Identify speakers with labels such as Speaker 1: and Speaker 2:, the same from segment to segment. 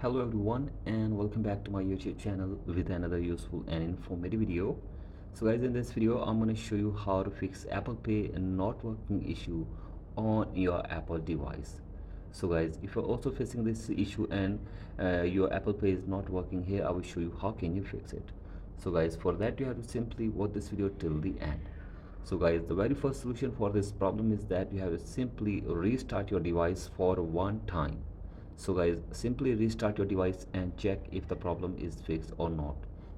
Speaker 1: Hello everyone and welcome back to my YouTube channel with another useful and informative video. So guys, in this video I'm going to show you how to fix Apple Pay not working issue on your Apple device. So guys, if you're also facing this issue and your Apple Pay is not working, here I will show you how can you fix it. So guys, for that you have to simply watch this video till the end. So guys, the very first solution for this problem is that you have to simply restart your device for one time. So guys, simply restart your device and check if the problem is fixed or not.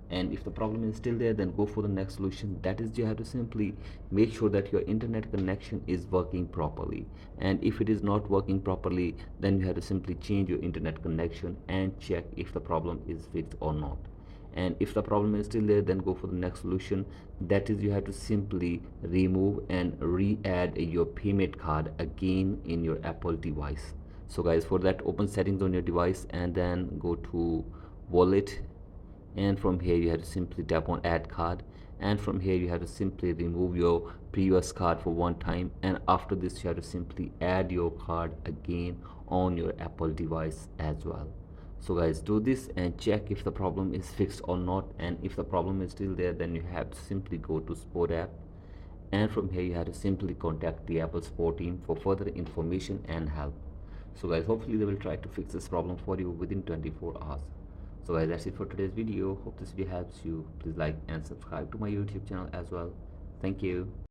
Speaker 1: And if the problem is still there, then go for the next solution. That is, you have to simply make sure that your internet connection is working properly. And if it is not working properly, then you have to simply change your internet connection and check if the problem is fixed or not. And if the problem is still there, then go for the next solution. That is, you have to simply remove and re-add your payment card again in your Apple device. So guys, for that, open settings on your device and then go to wallet, and from here you have to simply tap on add card, and from here you have to simply remove your previous card for one time, and after this you have to simply add your card again on your Apple device as well. So guys, do this and check if the problem is fixed or not. And if the problem is still there, then you have to simply go to support app, and from here you have to simply contact the Apple support team for further information and help. So guys, hopefully they will try to fix this problem for you within 24 hours. So guys, that's it for today's video. Hope this video helps you. Please like and subscribe to my YouTube channel as well. Thank you.